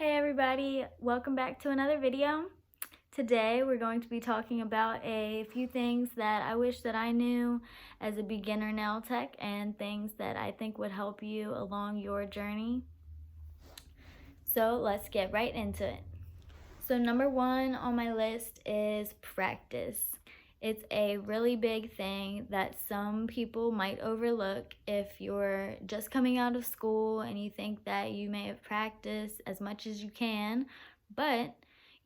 Hey everybody, welcome back to another video. Today we're going to be talking about a few things that I wish that I knew as a beginner nail tech and things that I think would help you along your journey. So let's get right into it. So number one on my list is practice. It's a really big thing that some people might overlook if you're just coming out of school and you think that you may have practiced as much as you can, but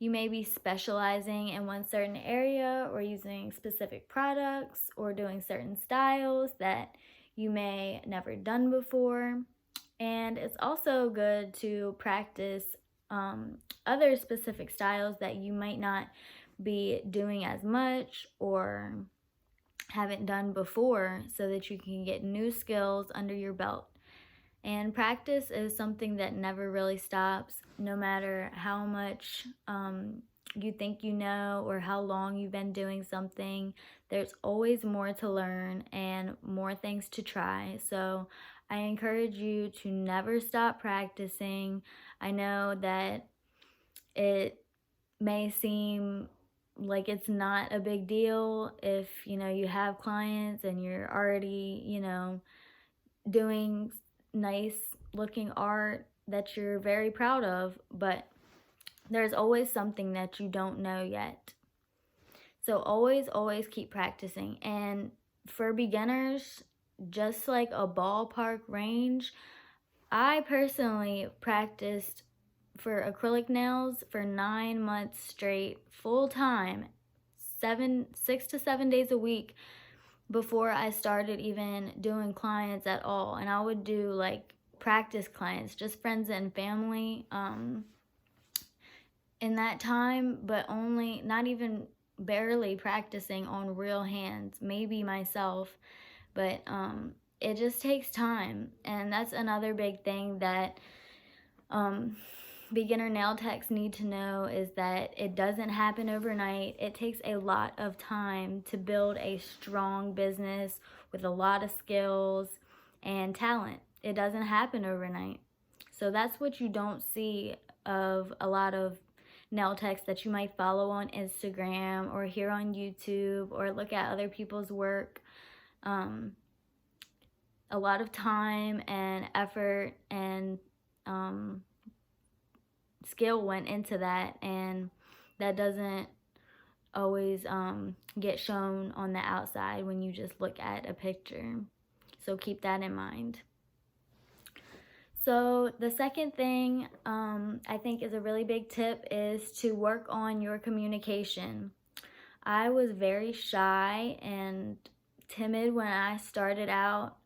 you may be specializing in one certain area or using specific products or doing certain styles that you may never done before. And it's also good to practice other specific styles that you might not be doing as much or haven't done before so that you can get new skills under your belt. And practice is something that never really stops, no matter how much you think you know or how long you've been doing something. There's always more to learn and more things to try. So I encourage you to never stop practicing. I know that it may seem like it's not a big deal if you have clients and you're already doing nice looking art that you're very proud of, but there's always something that you don't know yet. So always keep practicing. And for beginners, just like a ballpark range, I personally practiced for acrylic nails for 9 months straight, full time, 6 to 7 days a week before I started even doing clients at all. And I would do like practice clients, just friends and family in that time, but only, not even barely practicing on real hands, maybe myself, but it just takes time. And that's another big thing that beginner nail techs need to know, is that it doesn't happen overnight. It takes a lot of time to build a strong business with a lot of skills and talent. It doesn't happen overnight. So that's what you don't see of a lot of nail techs that you might follow on Instagram or hear on YouTube or look at other people's work. A lot of time and effort and skill went into that, and that doesn't always get shown on the outside when you just look at a picture. So keep that in mind. So the second thing I think is a really big tip is to work on your communication. I was very shy and timid when I started out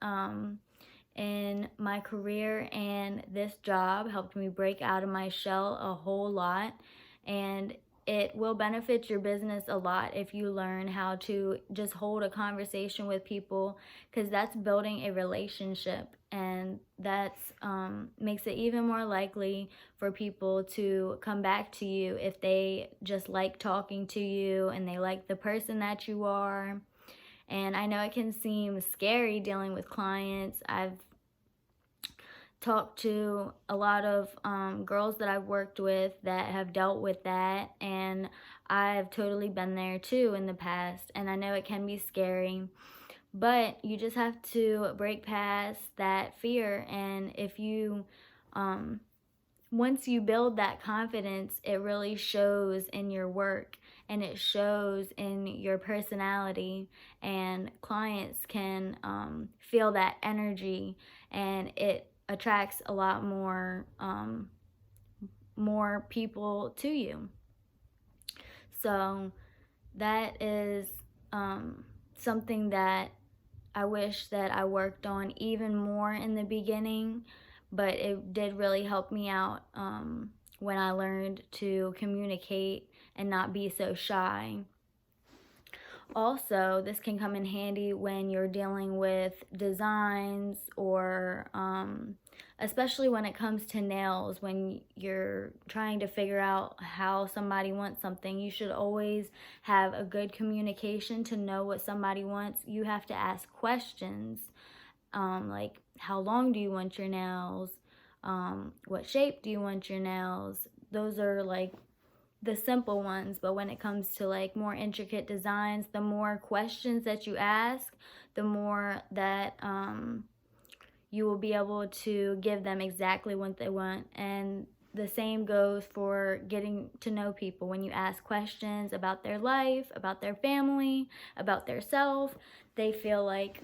in my career, and this job helped me break out of my shell a whole lot. And it will benefit your business a lot if you learn how to just hold a conversation with people, because that's building a relationship, and that's makes it even more likely for people to come back to you if they just like talking to you and they like the person that you are. And I know it can seem scary dealing with clients. I've talked to a lot of girls that I've worked with that have dealt with that, and I've totally been there too in the past, and I know it can be scary, but you just have to break past that fear. And if you once you build that confidence, it really shows in your work and it shows in your personality, and clients can feel that energy, and it attracts a lot more people to you. So that is something that I wish that I worked on even more in the beginning, but it did really help me out when I learned to communicate and not be so shy. Also, this can come in handy when you're dealing with designs or especially when it comes to nails, when you're trying to figure out how somebody wants something. You should always have a good communication to know what somebody wants. You have to ask questions like, how long do you want your nails? What shape do you want your nails? Those are like the simple ones, but when it comes to like more intricate designs, the more questions that you ask, the more that you will be able to give them exactly what they want. And the same goes for getting to know people. When you ask questions about their life, about their family, about their self, they feel like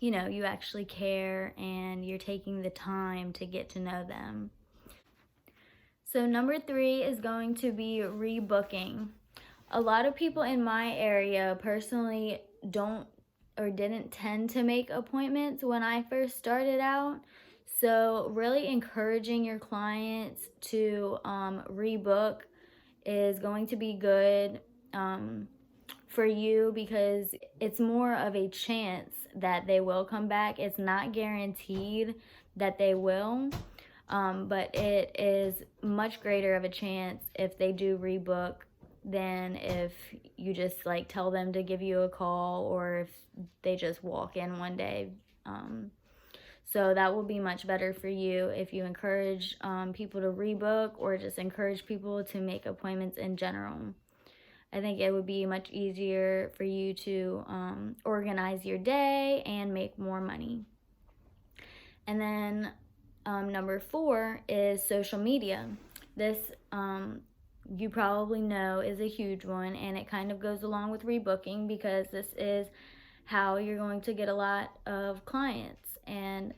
you know, you actually care and you're taking the time to get to know them. So number 3 is going to be rebooking. A lot of people in my area personally don't or didn't tend to make appointments when I first started out. So really encouraging your clients to rebook is going to be good for you, because it's more of a chance that they will come back. It's not guaranteed that they will, but it is much greater of a chance if they do rebook than if you just like tell them to give you a call, or if they just walk in one day. So that will be much better for you if you encourage people to rebook, or just encourage people to make appointments in general. I think it would be much easier for you to organize your day and make more money. And then number 4 is social media. This, you probably know, is a huge one, and it kind of goes along with rebooking, because this is how you're going to get a lot of clients. And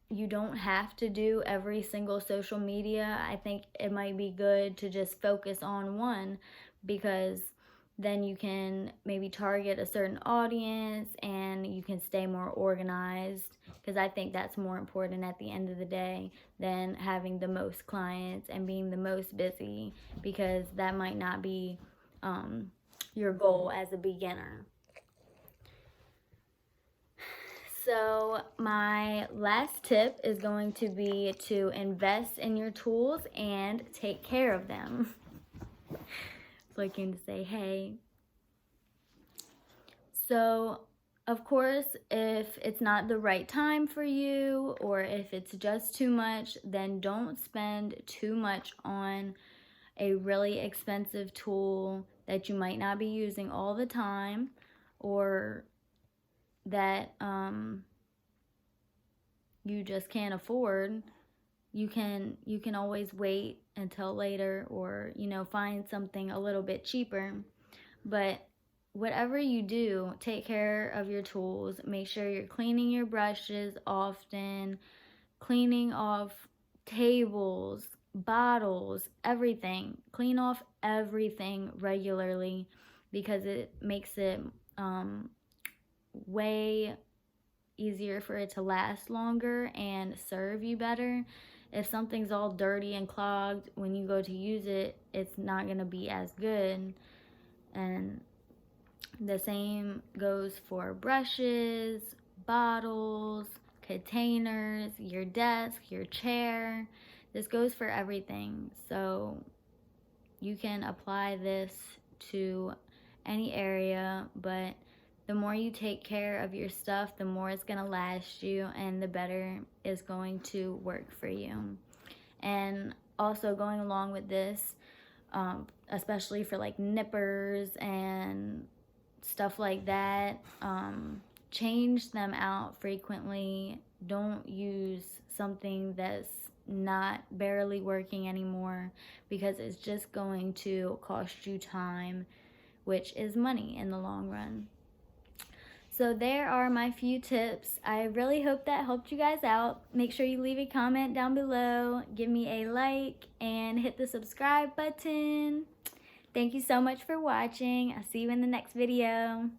you don't have to do every single social media. I think it might be good to just focus on one, because then you can maybe target a certain audience and you can stay more organized, because I think that's more important at the end of the day than having the most clients and being the most busy, because that might not be your goal as a beginner. So my last tip is going to be to invest in your tools and take care of them. So I came to say, hey. So of course, if it's not the right time for you, or if it's just too much, then don't spend too much on a really expensive tool that you might not be using all the time, or that you just can't afford. You can always wait until later, or find something a little bit cheaper. But whatever you do, take care of your tools. Make sure you're cleaning your brushes often, cleaning off tables, bottles, everything. Clean off everything regularly, because it makes it way easier for it to last longer and serve you better. If something's all dirty and clogged, when you go to use it, it's not going to be as good. And the same goes for brushes, bottles, containers, your desk, your chair. This goes for everything. So you can apply this to any area, but the more you take care of your stuff, the more it's going to last you, and the better it's going to work for you. And also, going along with this, especially for like nippers and stuff like that, change them out frequently. Don't use something that's not barely working anymore, because it's just going to cost you time, which is money in the long run. So there are my few tips. I really hope that helped you guys out. Make sure you leave a comment down below, give me a like, and hit the subscribe button. Thank you so much for watching. I'll see you in the next video.